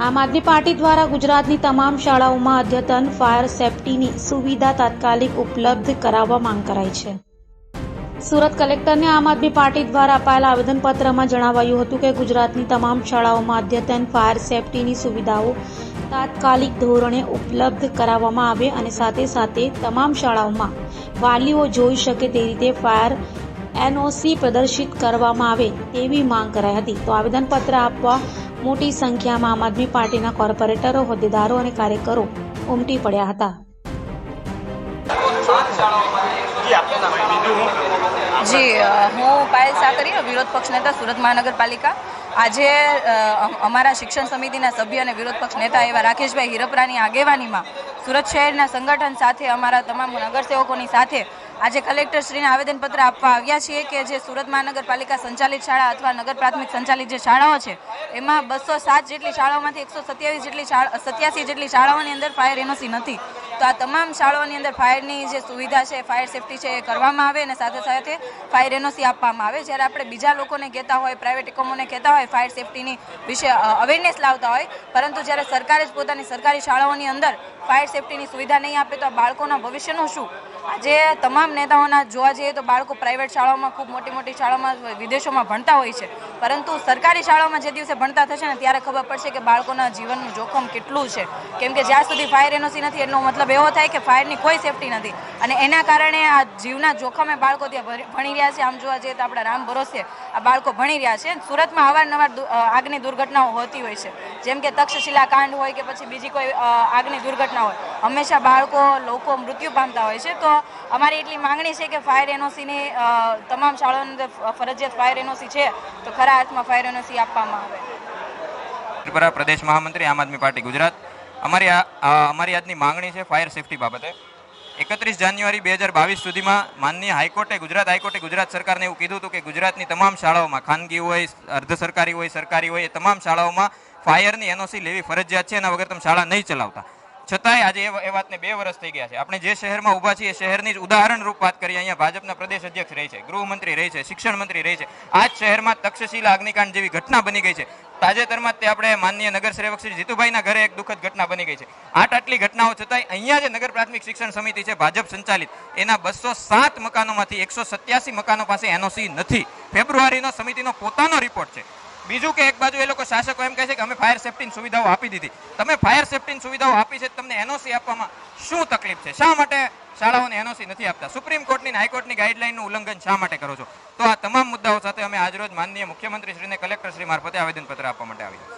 આમ આદમી પાર્ટી દ્વારા ગુજરાતની તમામ શાળાઓમાં અદ્યતન ફાયર સેફટીની સુવિધા તાત્કાલિક ઉપલબ્ધ કરાવવા માંગ કરાઈ છે। સુરત કલેક્ટરને આમ આદમી પાર્ટી દ્વારા અપાયેલા આવેદનપત્રમાં જણાવાયું હતું કે ગુજરાતની તમામ શાળાઓમાં અદ્યતન ફાયર સેફટીની સુવિધાઓ તાત્કાલિક ધોરણે ઉપલબ્ધ કરાવવામાં આવે અને સાથે સાથે તમામ શાળાઓમાં વાલીઓ જોઈ શકે તે રીતે ફાયર એનઓસી પ્રદર્શિત કરવામાં આવે તેવી માંગ કરાઈ હતી। તો આવેદનપત્ર આપવા મોટી સંખ્યામાં આમ આદમી પાર્ટીના કોર્પોરેટરો, હોદ્દેદારો અને કાર્યકરો ઉમટી પડ્યા હતા। જી, હું પાયલ સાકરિયા, વિરોધ પક્ષ નેતા, સુરત મહાનગરપાલિકા। આજે અમારા શિક્ષણ સમિતિના સભ્ય અને વિરોધ પક્ષ નેતા એવા રાકેશભાઈ હિરપરાની આગેવાનીમાં સુરત શહેરના સંગઠન સાથે અમારા તમામ નગરસેવકોની સાથે આજે કલેક્ટરશ્રીને આવેદનપત્ર આપવા આવ્યા છીએ કે જે સુરત મહાનગરપાલિકા સંચાલિત શાળા અથવા નગર પ્રાથમિક સંચાલિત જે શાળાઓ છે એમાં 207 જેટલી શાળાઓમાંથી 187 જેટલી શાળાઓની અંદર ફાયર એનઓસી નથી। તો આ તમામ શાળાઓની અંદર ફાયરની જે સુવિધા છે, ફાયર સેફટી છે એ કરવામાં આવે અને સાથે સાથે ફાયર એનઓસી આપવામાં આવે। જ્યારે આપણે બીજા લોકોને કહેતા હોય, પ્રાઇવેટ એકમોને કહેતા હોય ફાયર સેફટીની વિશે અવેરનેસ લાવતા હોય, પરંતુ જ્યારે સરકારે જ પોતાની સરકારી શાળાઓની અંદર ફાયર સેફટીની સુવિધા નહીં આપે તો આ બાળકોના ભવિષ્યનું શું? આજે તમામ નેતાઓના જોવા જઈએ તો બાળકો પ્રાઇવેટ શાળાઓમાં, ખૂબ મોટી મોટી શાળાઓમાં, વિદેશોમાં ભણતા હોય છે, પરંતુ સરકારી શાળાઓમાં જે દિવસે ભણતા થશે ને ત્યારે ખબર પડશે કે બાળકોના જીવનનું જોખમ કેટલું છે। કેમ કે જ્યાં સુધી ફાયર એનઓસી નથી એનો મતલબ એવો થાય કે ફાયરની કોઈ સેફટી નથી અને એના કારણે આ જીવના જોખમે બાળકો ત્યાં ભણી રહ્યા છે। આમ જોવા જઈએ તો આપણા રામ ભરોસે આ બાળકો ભણી રહ્યા છે। સુરતમાં અવારનવાર આગની દુર્ઘટનાઓ હોતી હોય છે, જેમ કે તક્ષશિલા કાંડ હોય કે પછી બીજી કોઈ આગની દુર્ઘટના હોય, હંમેશા લોકો મૃત્યુ પામતા હોય છે। તો અમારી એટલી માંગણી છે કે ફાયર એનઓસીની તમામ શાળાઓની અંદર ફરજિયાત ફાયર એનઓસી છે તો ખરા અર્થમાં ફાયર એનઓસી આપવામાં આવે। પ્રદેશ મહામંત્રી આમ આદમી પાર્ટી ગુજરાત, અમારી આજની માંગણી છે ફાયર સેફટી બાબતે। 31 જાન્યુઆરી 2022 સુધીમાં માનનીય હાઈકોર્ટે, ગુજરાત સરકારને એવું કીધું હતું કે ગુજરાતની તમામ શાળાઓમાં, ખાનગી હોય, અર્ધ સરકારી હોય, સરકારી હોય, એ તમામ શાળાઓમાં ફાયરની એનઓસી લેવી ફરજિયાત છે, એના વગર તમે શાળા નહીં ચલાવતા। છતાંય આજે એ વાતને 2 વર્ષ થઈ ગયા છે। આપણે જે શહેરમાં ઊભા છીએ એ શહેરની જ ઉદાહરણરૂપ વાત કરીએ, અહીંયા ભાજપના પ્રદેશ અધ્યક્ષ રહે છે, ગૃહમંત્રી રહે છે, શિક્ષણ મંત્રી રહે છે। આ જ શહેરમાં તક્ષશિલા અગ્નિકાંડ જેવી ઘટના બની ગઈ છે। તાજેતરમાં તે આપણે માનનીય નગરસેવક શ્રી જીતુભાઈના ઘરે એક દુઃખદ ઘટના બની ગઈ છે। આટલી ઘટનાઓ છતાંય અહીંયા જે નગર પ્રાથમિક શિક્ષણ સમિતિ છે ભાજપ સંચાલિત, એના 207 મકાનોમાંથી 187 મકાનો પાસે એનઓસી નથી। ફેબ્રુઆરીનો સમિતિનો પોતાનો રિપોર્ટ છે। બીજું કે એક બાજુ એ લોકો શાસકો એમ કહે છે કે અમે ફાયર સેફટીની સુવિધાઓ આપી દીધી। તમે ફાયર સેફટીની સુવિધાઓ આપી છે, તમને એનઓસી આપવામાં શું તકલીફ છે? શા માટે શાળાઓને એનઓસી નથી આપતા? સુપ્રીમ કોર્ટની, હાઈકોર્ટની ગાઈડલાઈનનું ઉલ્લંઘન શા માટે કરો છો? તો આ તમામ મુદ્દાઓ સાથે અમે આજરોજ માનનીય મુખ્યમંત્રી શ્રીને કલેક્ટર શ્રી મારફતે આવેદનપત્ર આપવા માટે આવ્યા।